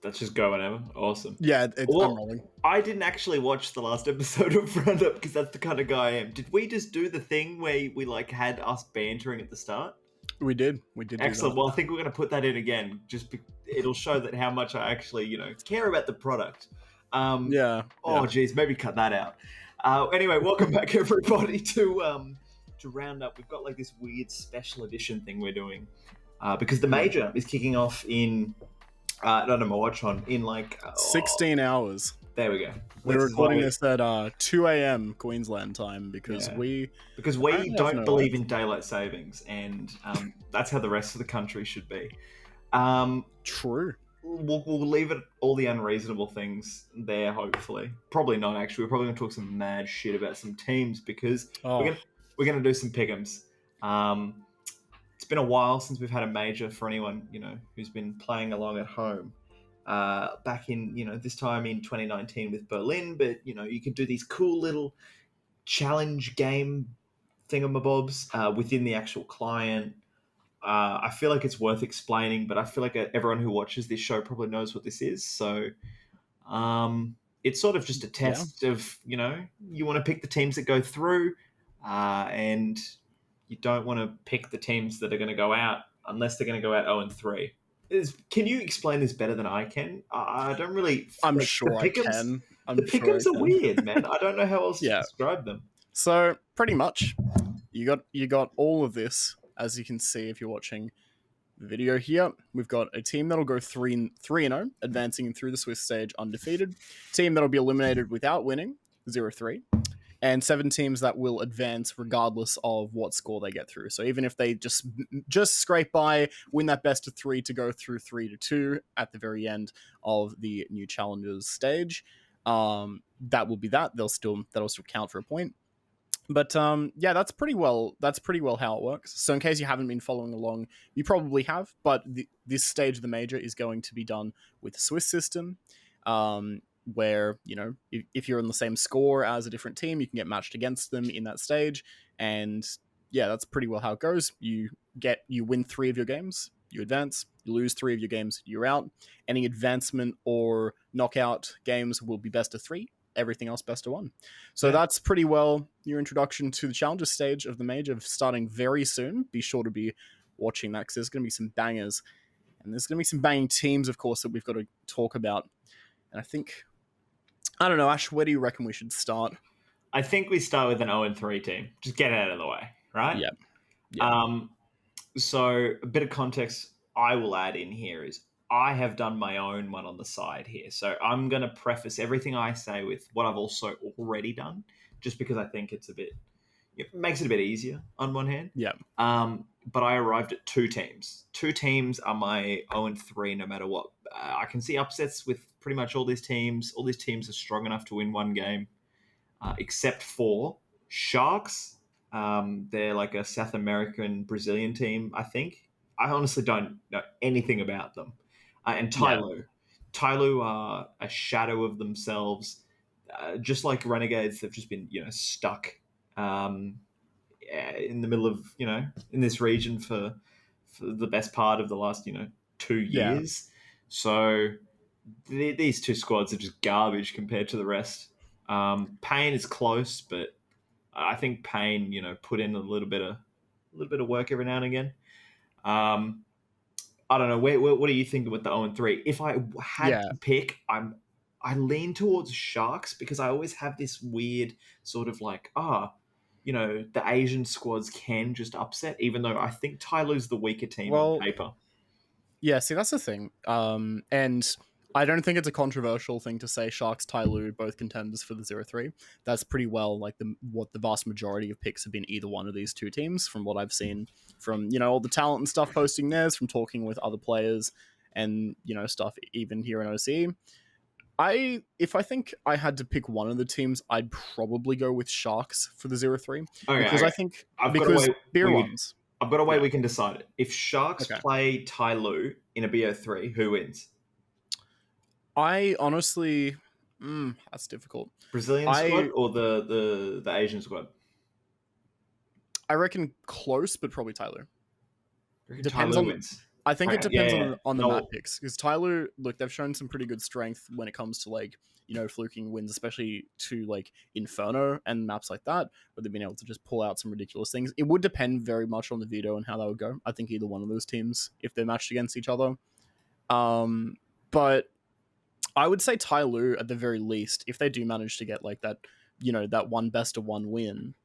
That's just go whenever. Awesome. Yeah, I'm Well, rolling. I didn't actually watch the last episode of Roundup because that's the kind of guy I am. Did we just do the thing where we like had us bantering at the start? We did do Excellent. that. Well, I think we're going to put that in again. It'll show that how much I actually, care about the product. Yeah. Oh, geez, maybe cut that out. Anyway, welcome back everybody to Roundup. We've got like this weird special edition thing we're doing because the major is kicking off in. I don't know my watch on in like 16 hours. There we go. We're recording this at 2 a.m. Queensland time because we don't believe in daylight savings, and that's how the rest of the country should be. True. We'll leave it all the unreasonable things there. Hopefully, probably not. Actually, we're probably going to talk some mad shit about some teams because we're going to do some pick'ems. It's been a while since we've had a major for anyone who's been playing along at home. Back in this time in 2019 with Berlin, but you can do these cool little challenge game thingamabobs within the actual client. I feel like it's worth explaining, but I feel like everyone who watches this show probably knows what this is. So it's sort of just a test of you want to pick the teams that go through, and you don't want to pick the teams that are going to go out unless they're going to go out 0-3. Can you explain this better than I can? I don't really. I'm sure I can. The pick'ems are weird, man. I don't know how else to describe them. So pretty much, you got all of this, as you can see if you're watching the video here. We've got a team that'll go 3-0, advancing through the Swiss stage undefeated. Team that'll be eliminated without winning, 0-3. And 7 teams that will advance regardless of what score they get through. So even if they just scrape by, win that best of 3 to go through 3-2 at the very end of the new challengers stage, that will be that. That'll still count for a point. But that's pretty well how it works. So in case you haven't been following along, you probably have. But this stage of the major is going to be done with the Swiss system. Where if you're on the same score as a different team, you can get matched against them in that stage, and that's pretty well how it goes. You win 3 of your games, you advance. You lose 3 of your games, you're out. Any advancement or knockout games will be best of 3. Everything else best of 1. So that's pretty well your introduction to the challenger stage of the major, starting very soon. Be sure to be watching that because there's going to be some bangers, and there's going to be some banging teams, of course, that we've got to talk about. And I don't know, Ash, where do you reckon we should start? I think we start with an 0-3 team. Just get it out of the way, right? Yeah. So a bit of context I will add in here is I have done my own one on the side here. So I'm going to preface everything I say with what I've also already done, just because I think it makes it a bit easier on one hand. Yeah. But I arrived at 2 teams. 2 teams are my 0-3 no matter what. I can see upsets with pretty much all these teams. All these teams are strong enough to win one game, except for Sharks. They're like a South American Brazilian team, I think. I honestly don't know anything about them. And Tyloo. Tyloo are a shadow of themselves. Just like Renegades, they've just been stuck in the middle of in this region for the best part of the last 2 years. So these 2 squads are just garbage compared to the rest. Pain is close, but I think Pain put in a little bit of work every now and again. I don't know. What do you think with the 0-3? If I had to pick, I lean towards Sharks because I always have this weird sort of like the Asian squads can just upset, even though I think Tyloo's the weaker team on paper. Yeah, see, that's the thing. And I don't think it's a controversial thing to say Sharks, Tyloo, both contenders for the 0-3. That's pretty well like what the vast majority of picks have been either one of these 2 teams from what I've seen from, all the talent and stuff posting theirs, from talking with other players and, stuff even here in OC. If I think I had to pick one of the teams, I'd probably go with Sharks for the 0-3. Because I think beer ones. I've got a way we can decide it. If Sharks play Tyloo in a BO3, who wins? I honestly, that's difficult. Brazilian squad or the Asian squad? I reckon close, but probably Tyloo. Depends on wins. I think it depends Yeah. on the map No. picks because Tyloo, look, they've shown some pretty good strength when it comes to like fluking wins, especially to like Inferno and maps like that, where they've been able to just pull out some ridiculous things. It would depend very much on the veto and how that would go. I think either one of those teams, if they're matched against each other, but I would say Tyloo at the very least, if they do manage to get like that, that one best of one win,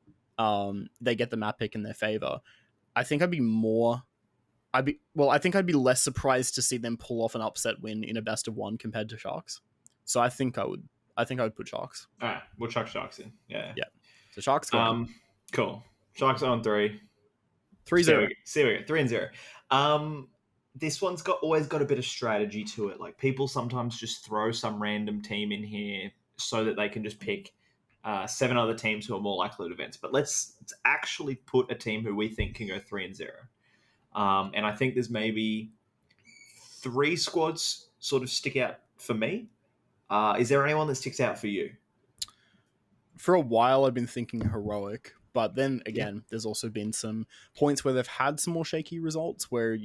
they get the map pick in their favor. I think I think I'd be less surprised to see them pull off an upset win in a best of one compared to Sharks. So I think I would put Sharks. All right, we'll chuck Sharks in. Yeah. Yeah. So Sharks go in. Cool. Sharks on 3. 3-0. See we go. 3-0. This one's always got a bit of strategy to it. Like people sometimes just throw some random team in here so that they can just pick 7 other teams who are more likely to advance. But let's actually put a team who we think can go 3-0. And I think there's maybe 3 squads sort of stick out for me. Is there anyone that sticks out for you? For a while, I've been thinking Heroic, but then again, there's also been some points where they've had some more shaky results where,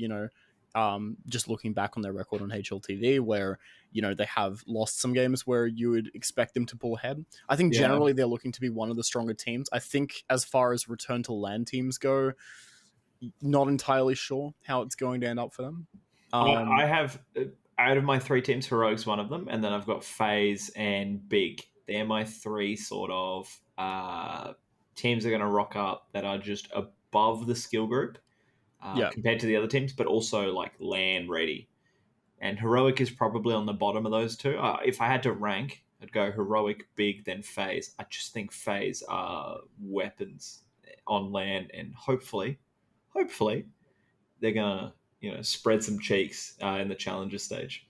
just looking back on their record on HLTV, where, they have lost some games where you would expect them to pull ahead. I think generally they're looking to be one of the stronger teams. I think as far as return to land teams go, not entirely sure how it's going to end up for them. I have, out of my 3 teams, Heroic's one of them, and then I've got FaZe and Big. They're my 3 sort of teams that are going to rock up that are just above the skill group compared to the other teams, but also like LAN ready. And Heroic is probably on the bottom of those 2. If I had to rank, I'd go Heroic, Big, then FaZe. I just think FaZe are weapons on LAN, and hopefully they're going to spread some cheeks in the challenger stage.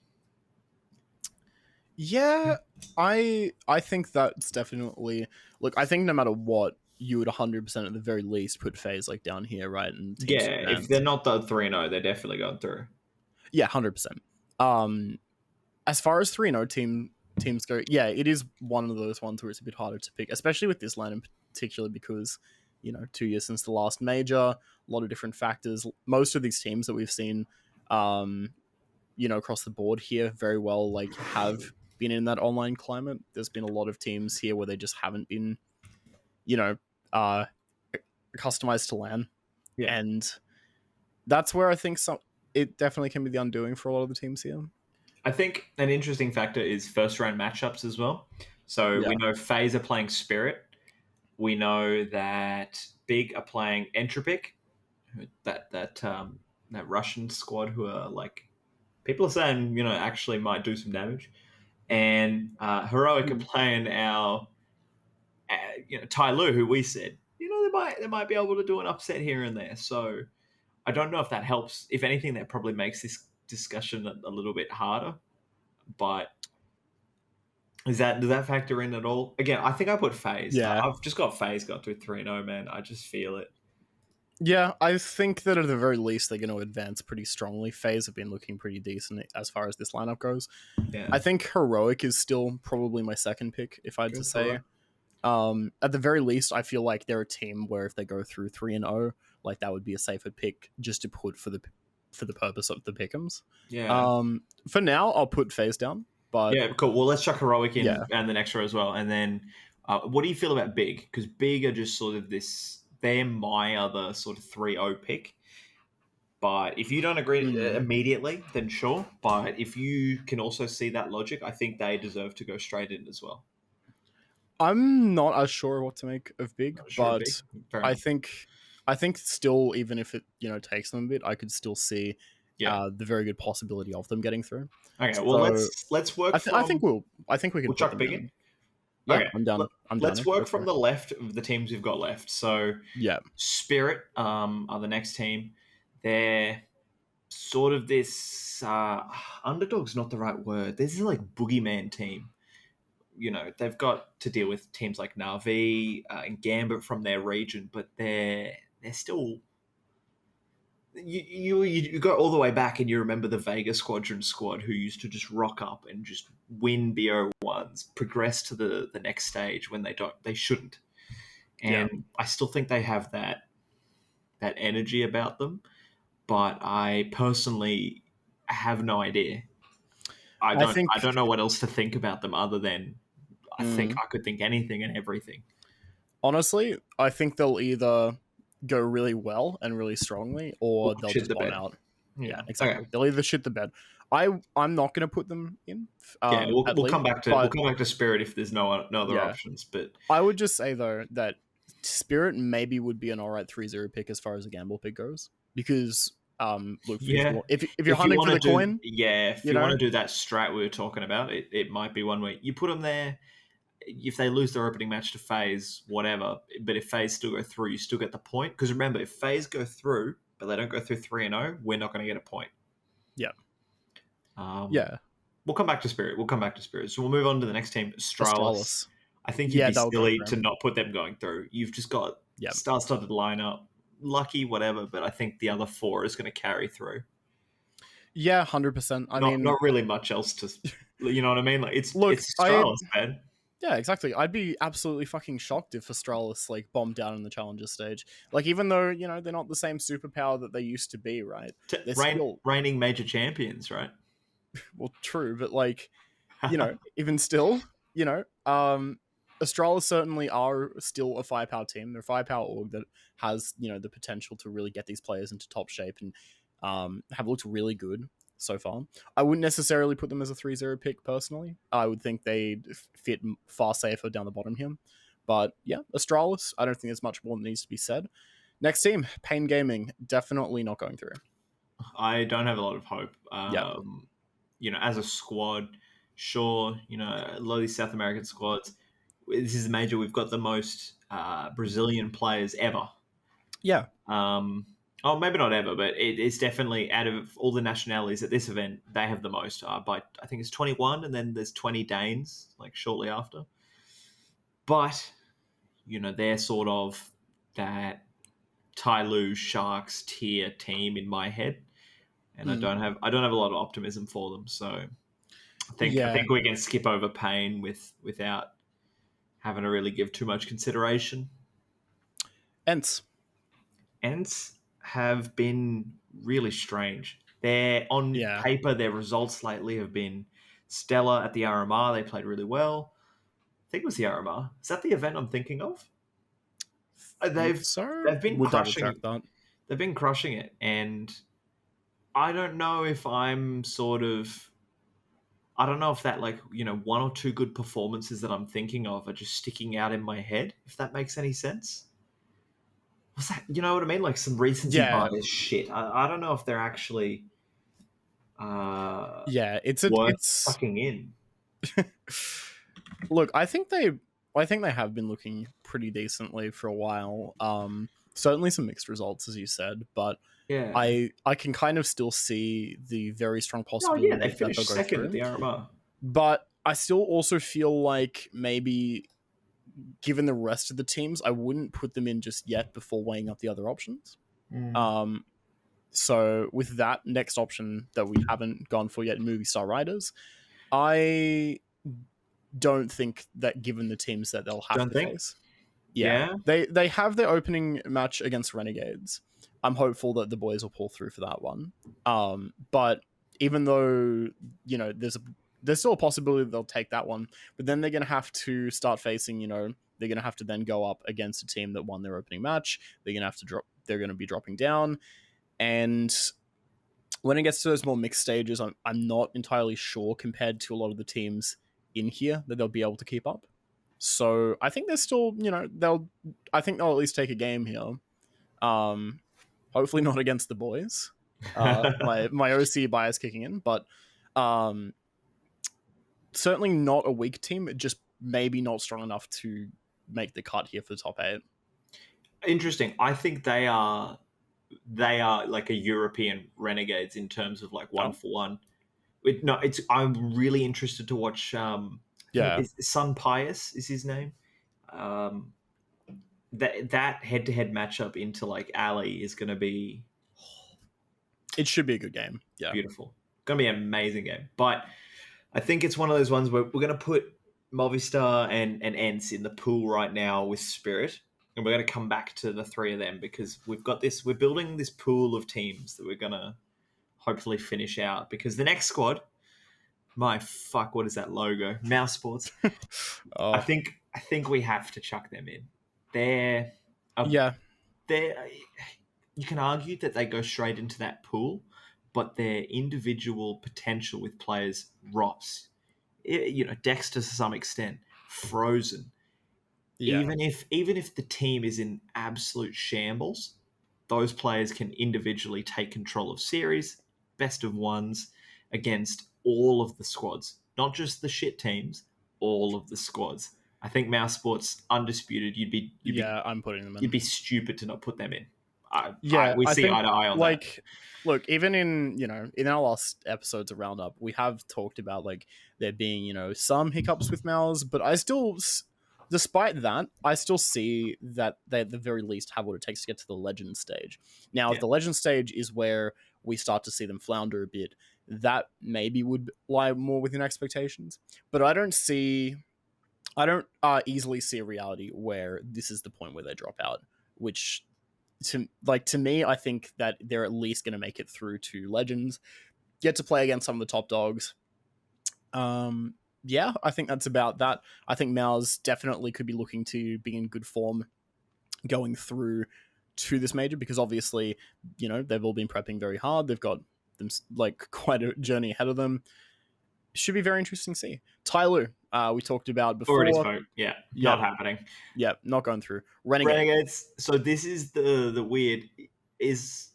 Yeah, I think that's definitely... Look, I think no matter what, you would 100% at the very least put FaZe like down here, right? And if they're not the 3-0, they're definitely going through. Yeah, 100%. As far as 3-0 teams go, yeah, it is one of those ones where it's a bit harder to pick, especially with this line in particular because, 2 years since the last major, a lot of different factors. Most of these teams that we've seen, across the board here very well, like have been in that online climate. There's been a lot of teams here where they just haven't been, customized to LAN. Yeah. And that's where I think it definitely can be the undoing for a lot of the teams here. I think an interesting factor is first round matchups as well. So we know FaZe are playing Spirit. We know that Big are playing Entropic, that Russian squad who are like, people are saying, actually might do some damage. And Heroic are playing our, Tyloo, who we said, they might be able to do an upset here and there. So I don't know if that helps. If anything, that probably makes this discussion a little bit harder. But does that factor in at all? Again, I think I put FaZe. Yeah. I've just got FaZe got to 3-0, man. I just feel it. Yeah, I think that at the very least they're going to advance pretty strongly. FaZe have been looking pretty decent as far as this lineup goes. Yeah. I think Heroic is still probably my second pick, if I had to say. At the very least, I feel like they're a team where if they go through 3-0, like that would be a safer pick just to put for the purpose of the pick'ems. Yeah. For now, I'll put FaZe down. But yeah, cool. Well, let's chuck Heroic in and the next row as well. And then what do you feel about Big? Because Big are just sort of this... They're my other sort of 3-0 pick. But if you don't agree immediately, then sure. But if you can also see that logic, I think they deserve to go straight in as well. I'm not as sure what to make of Big, but I think still, even if it takes them a bit, I could still see the very good possibility of them getting through. Okay, well let's work. I think we can chuck Big in. Yeah, okay. I'm done. Let's work from the left of the teams we've got left. So Spirit are the next team. They're sort of this underdog's not the right word. This is like boogeyman team. They've got to deal with teams like Na'Vi and Gambit from their region, but they're still... You go all the way back and you remember the Vega Squadron squad who used to just rock up and just win BO1s, progress to the next stage when they shouldn't. And I still think they have that energy about them. but I personally have no idea. I I don't think I don't know what else to think about them other than I think mm, I could think anything and everything. honestly, I think they'll either go really well and really strongly, Or or they'll shit just the bomb bed. out. Yeah, Yeah. Okay. exactly. They'll either shit the bed. I'm not gonna put them in Yeah, we'll, at we'll least, come back to but Spirit if there's no other yeah, options. But I would just say though that Spirit maybe would be an alright 3-0 pick as far as a gamble pick goes, because look, yeah, if you're hunting for the coin, if you you want know, to do that strat we were talking about, it might be one where you put them there. If they lose their opening match to FaZe, whatever. But if FaZe still go through, you still get the point. Because remember, if FaZe go through, but they don't go through 3-0, we're not going to get a point. yeah, Um, yeah, we'll come back to Spirit. So we'll move on to the next team, Astralis. Astralis. I think you'd Yeah, be they'll go silly for to him. not put them going through. You've just got Yeah, star-studded lineup, lucky, whatever. But I think the other four is going to carry through. yeah, 100%. I Not mean, really much else to, you know what I mean? Like look, it's Astralis, man. yeah, exactly. I'd be absolutely fucking shocked if Astralis like bombed down in the challenger stage. Like, even though they're not the same superpower that they used to be, right? They're still Reigning major champions, right? well, true, but like, even still, Astralis certainly are still a firepower team. They're a firepower org that has the potential to really get these players into top shape and have looked really good so far. I wouldn't necessarily put them as a 3-0 pick personally. I would think they'd fit far safer down the bottom here. But yeah, Astralis, I don't think there's much more that needs to be said. Next team, Pain Gaming, definitely not going through. I don't have a lot of hope. Yeah. As a squad, sure, a lot of these South American squads, this is a major. We've got the most Brazilian players ever. Yeah. Oh, maybe not ever, but it's definitely out of all the nationalities at this event, they have the most. By I think it's 21, and then there's 20 Danes like shortly after. But they're sort of that Tyloo Sharks tier team in my head, and I don't have a lot of optimism for them. So I think we can skip over Pain without having to really give too much consideration. Ents have been really strange. They're on Yeah. paper, their results lately have been stellar at the RMR. They played really well. I think it was the RMR. Is that the event I'm thinking of? They've been We'll double crushing. check that. They've been crushing it, and I don't know if I'm sort of. I don't know if that one or two good performances that I'm thinking of are just sticking out in my head. If that makes any sense. What's that? You know what I mean? Like some recency bias shit. I don't know if they're actually worth sucking in. Look, I think they have been looking pretty decently for a while. Certainly some mixed results, as you said, but yeah, I can kind of still see the very strong possibility they that they'll finished go second through. at the RMR. But I still also feel like maybe, given the rest of the teams, I wouldn't put them in just yet before weighing up the other options. So with that next option that we haven't gone for yet, Movie Star Riders, I don't think that, given the teams that they'll have to face, they have their opening match against Renegades. I'm hopeful that the boys will pull through for that one. But even though there's still a possibility they'll take that one, but then they're going to have to start facing, they're going to have to then go up against a team that won their opening match. They're going to have to drop. They're going to be dropping down, and when it gets to those more mixed stages, I'm not entirely sure, compared to a lot of the teams in here, that they'll be able to keep up. So I think they're still, I think they'll at least take a game here. Hopefully not against the boys. My OC bias kicking in, but certainly not a weak team. Just maybe not strong enough to make the cut here for the top 8. Interesting. I think they are like a European Renegades in terms of like one for one. I'm really interested to watch. Sun Pius is his name. That head-to-head matchup into like Ali is going to be. It should be a good game. Yeah, beautiful. Going to be an amazing game. But I think it's one of those ones where we're going to put Movistar and Ents in the pool right now with Spirit. and we're going to come back to the three of them because we're building this pool of teams that we're going to hopefully finish out, because the next squad, my fuck, what is that logo? Mouse Sports. I Oh, think we have to chuck them in. They're yeah, they're you can argue that they go straight into that pool, but their individual potential with players, Ross, Dexter to some extent, Frozen. yeah, Even if the team is in absolute shambles, those players can individually take control of series, best of ones, against all of the squads, not just the shit teams, all of the squads. I think Mouse Sports undisputed. yeah. I'm putting them You'd in. be stupid to not put them in. Yeah, We I see think eye to eye on that. like look, even in our last episodes of Roundup, we have talked about like there being some hiccups with Mals, but despite that, I still see that they at the very least have what it takes to get to the legend stage. Now, if Yeah. the legend stage is where we start to see them flounder a bit, that maybe would lie more within expectations. But I don't easily see a reality where this is the point where they drop out, which to me, I think that they're at least going to make it through to legends, get to play against some of the top dogs. Yeah, I think that's about that. I think Mouse definitely could be looking to be in good form going through to this major, because obviously, they've all been prepping very hard. They've got them like quite a journey ahead of them. Should be very interesting to see. Tyloo, we talked about before. Already spoke. Yeah, not happening. Yeah, not going through. Renegade. Renegades. So this is the weird is.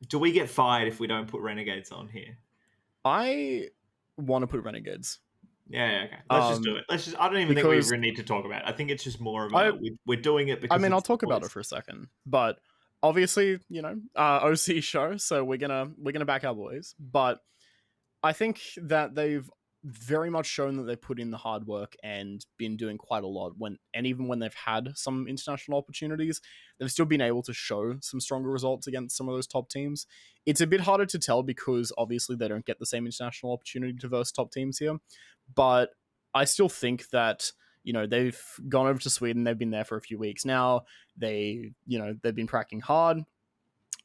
Do we get fired if we don't put Renegades on here? I want to put Renegades. Yeah, okay. Let's just do it. I don't even think we really need to talk about it. I think it's just more about we're doing it because. I'll talk about it for a second, but obviously, OC show, so we're gonna back our boys. But I think that they've very much shown that they put in the hard work and been doing quite a lot even when they've had some international opportunities, they've still been able to show some stronger results against some of those top teams. It's a bit harder to tell because obviously they don't get the same international opportunity to verse top teams here, but I still think that they've gone over to Sweden, they've been there for a few weeks now, they've been cracking hard.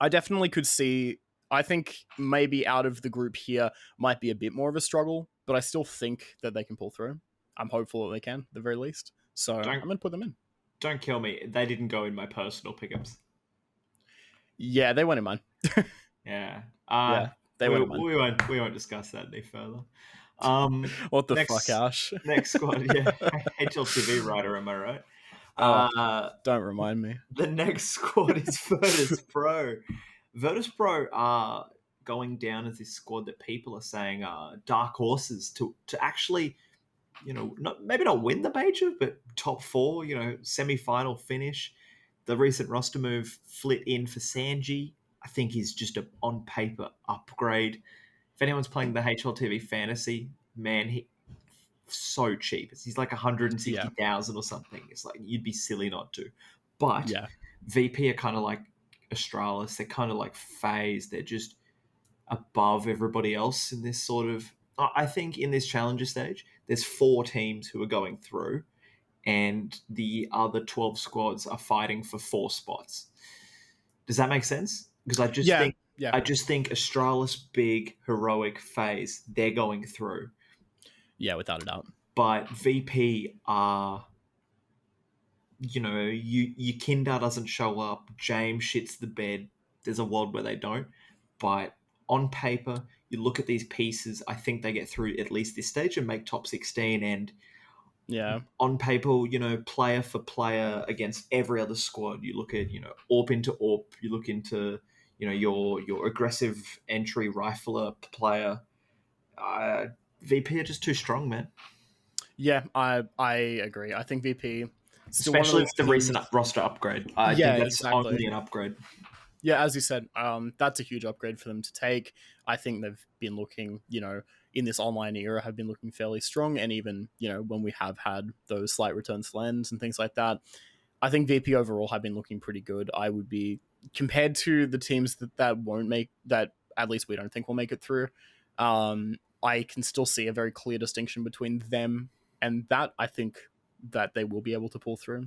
I definitely could see, I think maybe out of the group here might be a bit more of a struggle, but I still think that they can pull through. I'm hopeful that they can, at the very least. So I'm going to put them in. Don't kill me. They didn't go in my personal pickups. Yeah, they went in mine. Yeah. They went in mine. We won't discuss that any further. What the fuck, Ash? Next squad, yeah. HLTV writer, am I right? Don't remind me. The next squad is Virtus Pro. Virtus Pro are going down as this squad that people are saying are dark horses to actually, maybe not win the major, but top four, semi-final finish. The recent roster move, Flit in for Sanji, I think is just a on paper upgrade. If anyone's playing the HLTV fantasy, man, he's so cheap. He's like 160,000 or something. It's like you'd be silly not to. But VP are kind of like Astralis. They're kind of like FaZe. They're just above everybody else in this sort of. I think in this challenger stage, there's 4 teams who are going through, and the other 12 squads are fighting for 4 spots. Does that make sense? Because I just think Astralis, Big, Heroic, FaZe, they're going through. Yeah, without a doubt. But VP are, you Kindar doesn't show up, James shits the bed. There's a world where they don't. But on paper, you look at these pieces, I think they get through at least this stage and make top 16. And on paper, player for player against every other squad, you look at, AWP into AWP, you look into, your aggressive entry rifler player. VP are just too strong, man. Yeah, I agree. I think VP, especially with the recent roster upgrade. I think that's only an upgrade. Yeah, as you said, that's a huge upgrade for them to take. I think they've been looking, in this online era, have been looking fairly strong. And even, when we have had those slight returns to lens and things like that, I think VP overall have been looking pretty good. I would be, compared to the teams that won't make, that at least we don't think will make it through, I can still see a very clear distinction between them and that. I think that they will be able to pull through.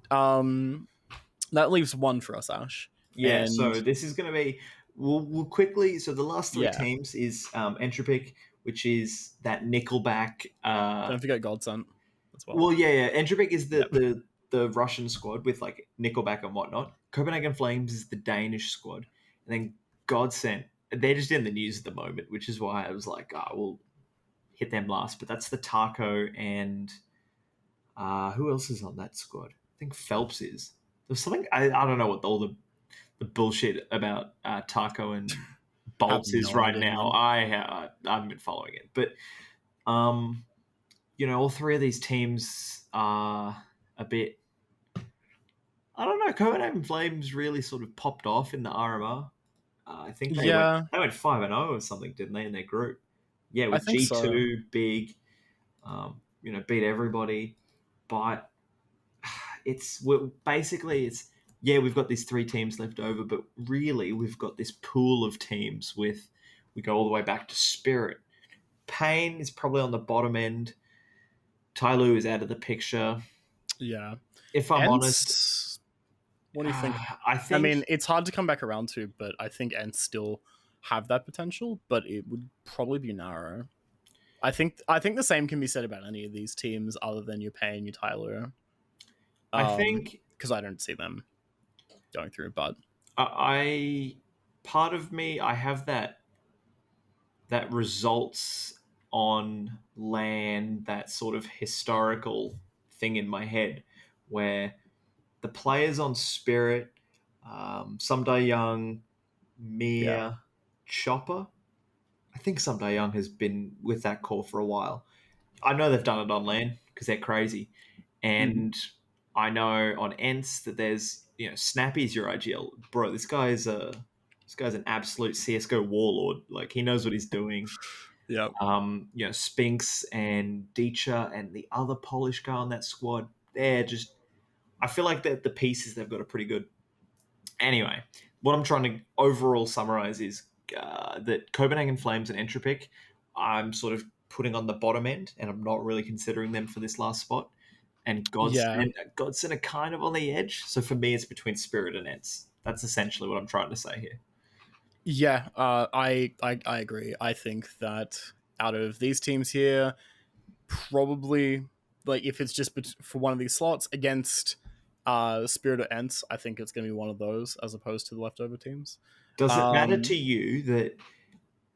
That leaves one for us, Ash. Yeah, And so this is going to be. We'll quickly. So the last three yeah, teams is Entropic, which is that Nickelback. don't forget Godsent as well. Well, yeah. Entropic is Yep. the Russian squad with like Nickelback and whatnot. Copenhagen Flames is the Danish squad, and then Godsent. They're just in the news at the moment, which is why I was like, we'll hit them last. But that's the Taco and who else is on that squad? I think Phelps is. There's something I don't know what all the bullshit about Taco and Bolts Have is no right idea, now. man. I haven't been following it, but um, all three of these teams are a bit. I don't know. Copenhagen Flames really sort of popped off in the RMR. I think Yeah, they went 5-0 or something, didn't they, in their group? Yeah, I with think so. G2 big, beat everybody, but basically it's yeah, we've got these three teams left over, but really we've got this pool of teams with we go all the way back to Spirit. Pain is probably on the bottom end. Tyloo is out of the picture. Yeah. If I'm honest, Ents, what do you think? I I think mean, it's hard to come back around to, but I think Ents still have that potential, but it would probably be narrow. I think the same can be said about any of these teams other than your Payne, your Tyler. I think Because I don't see them going through, but I part of me I have that results on land, that sort of historical thing in my head where the players on Spirit, Someday Young, yeah. Mia, Chopper. I think Someday Young has been with that core for a while. I know they've done it on land because they're crazy. And I know on Ents that there's, Snappy's your IGL. Bro, this guy's an absolute CSGO warlord. Like, he knows what he's doing. Yep. Spinks and Deecher and the other Polish guy on that squad, they're just. I feel like the pieces they've got are pretty good. Anyway, what I'm trying to overall summarize is that Copenhagen Flames and Entropic, I'm sort of putting on the bottom end, and I'm not really considering them for this last spot. And Yeah. Godson are kind of on the edge. So for me, it's between Spirit and Ents. That's essentially what I'm trying to say here. Yeah, I agree. I think that out of these teams here, probably like if it's just for one of these slots against Spirit or Ents, I think it's going to be one of those as opposed to the leftover teams. Does it matter to you that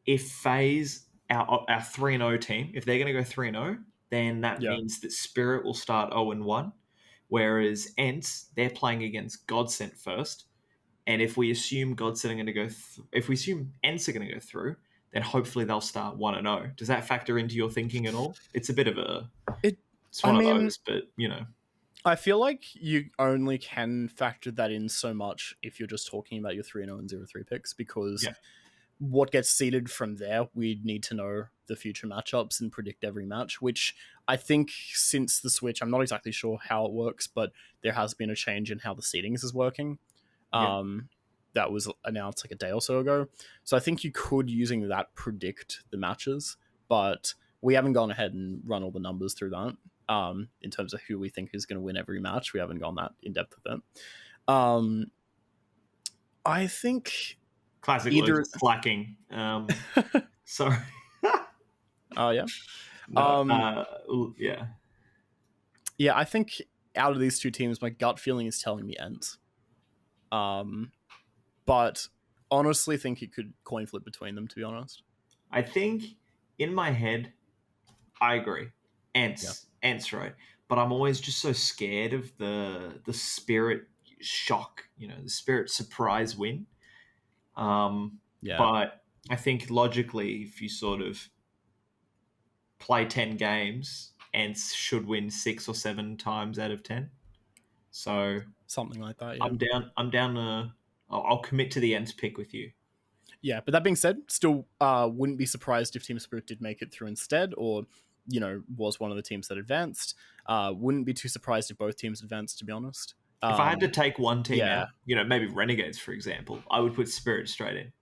if FaZe, our 3-0 team, if they're going to go 3-0, then that Yeah. means that Spirit will start 0-1, whereas Ents, they're playing against Godsent first. And if we assume Godsent are going to go, if we assume Ents are going to go through, then hopefully they'll start 1-0. Does that factor into your thinking at all? It's a bit of it's one of those, but I feel like you only can factor that in so much if you're just talking about your 3-0 and 0-3 picks, because what gets seeded from there, we need to know the future matchups and predict every match, which I think since the Switch, I'm not exactly sure how it works, but there has been a change in how the seedings is working. That was announced like a day or so ago. So I think you could, using that, predict the matches, but we haven't gone ahead and run all the numbers through that. In terms of who we think is going to win every match, we haven't gone that in depth with it. I think classic either slacking. Sorry. Oh yeah. Yeah. Yeah, I think out of these two teams, my gut feeling is telling me Ents. But honestly think it could coin flip between them, to be honest. I think in my head, I agree. Ents, right? But I'm always just so scared of the Spirit shock, the Spirit surprise win. But I think logically, if you sort of play 10 games, Ents should win 6 or 7 times out of 10. So something like that. Yeah. I'm down to. I'll commit to the Ents pick with you. Yeah, but that being said, still wouldn't be surprised if Team Spirit did make it through instead, or was one of the teams that advanced. Wouldn't be too surprised if both teams advanced, to be honest. If I had to take one team out, maybe Renegades, for example, I would put Spirit straight in.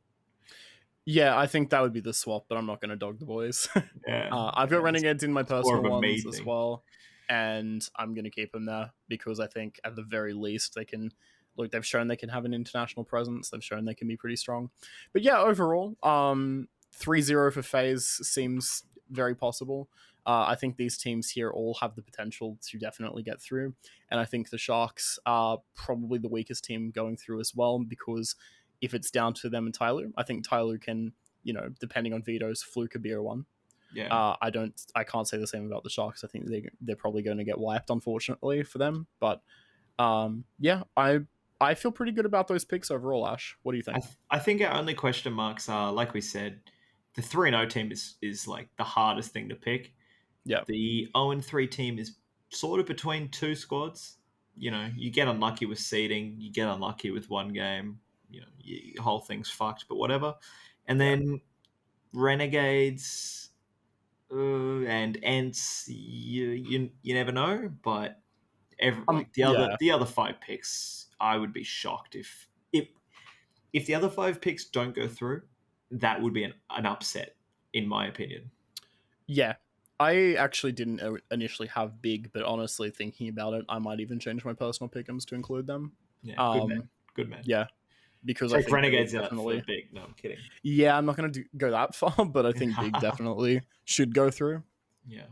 Yeah, I think that would be the swap, but I'm not going to dog the boys. I've got Renegades in my personal ones as well. and I'm going to keep them there because I think at the very least they can. Look, they've shown they can have an international presence. They've shown they can be pretty strong. But yeah, overall, 3-0 for FaZe seems very possible. I think these teams here all have the potential to definitely get through. And I think the Sharks are probably the weakest team going through as well, because if it's down to them and Tyler, I think Tyler can, depending on vetoes, fluke a beer one. Yeah. I can't say the same about the Sharks. I think they're probably going to get wiped, unfortunately, for them. But yeah, I feel pretty good about those picks overall, Ash. What do you think? I think our only question marks are, like we said, the 3-0 team is like the hardest thing to pick. Yeah. The 0-3 team is sort of between two squads. You get unlucky with seeding, you get unlucky with one game, your whole thing's fucked, but whatever. And then Renegades and Ents, you never know, but the other 5 picks, I would be shocked if the other 5 picks don't go through. That would be an upset, in my opinion. Yeah, I actually didn't initially have big, but honestly, thinking about it, I might even change my personal pick'ems to include them. Yeah, good man. Yeah, because take I think Renegades definitely out for big. No, I'm kidding. Yeah, I'm not going to go that far, but I think big definitely should go through. Yeah.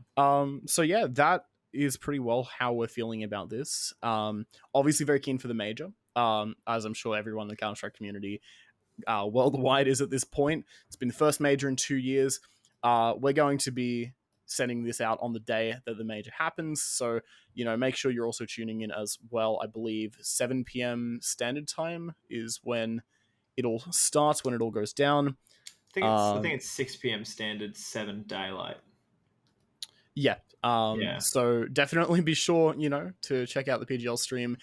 So yeah, that is pretty well how we're feeling about this. Obviously, very keen for the major. As I'm sure everyone in the Counter-Strike community worldwide is at this point. It's been the first major in 2 years. We're going to be sending this out on the day that the major happens. So, make sure you're also tuning in as well. I believe 7 p.m. standard time is when it all starts, when it all goes down. I think it's 6 p.m. standard, 7 daylight. Yeah. So definitely be sure, to check out the PGL stream.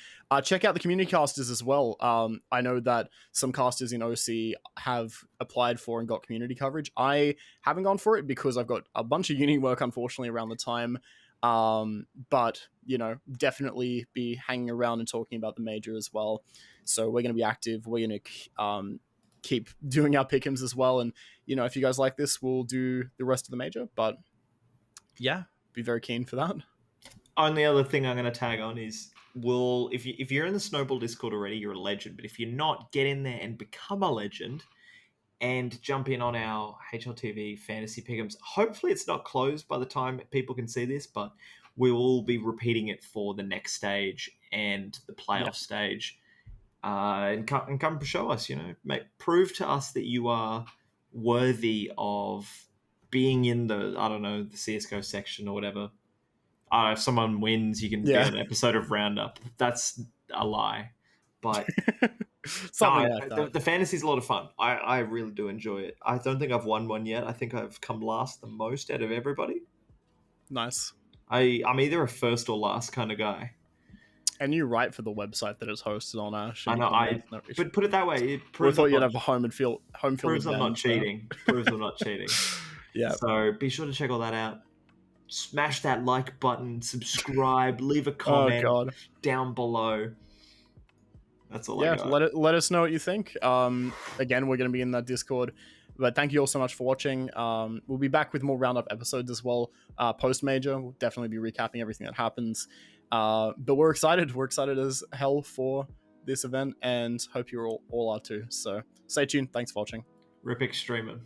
Check out the community casters as well. I know that some casters in OC have applied for and got community coverage. I haven't gone for it because I've got a bunch of uni work, unfortunately, around the time. But, definitely be hanging around and talking about the major as well. So we're going to be active. We're going to keep doing our pick'ems as well. And, if you guys like this, we'll do the rest of the major. But yeah, be very keen for that. Only other thing I'm going to tag on is, if you're in the Snowball Discord already, you're a legend. But if you're not, get in there and become a legend and jump in on our HLTV fantasy pick'ems. Hopefully it's not closed by the time people can see this, but we will be repeating it for the next stage and the playoff stage. And come show us, prove to us that you are worthy of being in the CSGO section or whatever. If someone wins, you can get an episode of Roundup. That's a lie. But something like that. The fantasy's a lot of fun. I really do enjoy it. I don't think I've won one yet. I think I've come last the most out of everybody. Nice. I'm either a first or last kind of guy. And you write for the website that it's hosted on, Ash. I know. But put it that way. We thought you'd have a home field. Proves I'm not cheating. Proves I'm not cheating. Yeah. So be sure to check all that out. Smash that like button. Subscribe. Leave a comment down below. That's all I got. Let us know what you think. Again, we're going to be in that Discord. But thank you all so much for watching. We'll be back with more Roundup episodes as well. Post-major, we'll definitely be recapping everything that happens. But we're excited. We're excited as hell for this event and hope you're all are too. So stay tuned. Thanks for watching. Rip Extremer.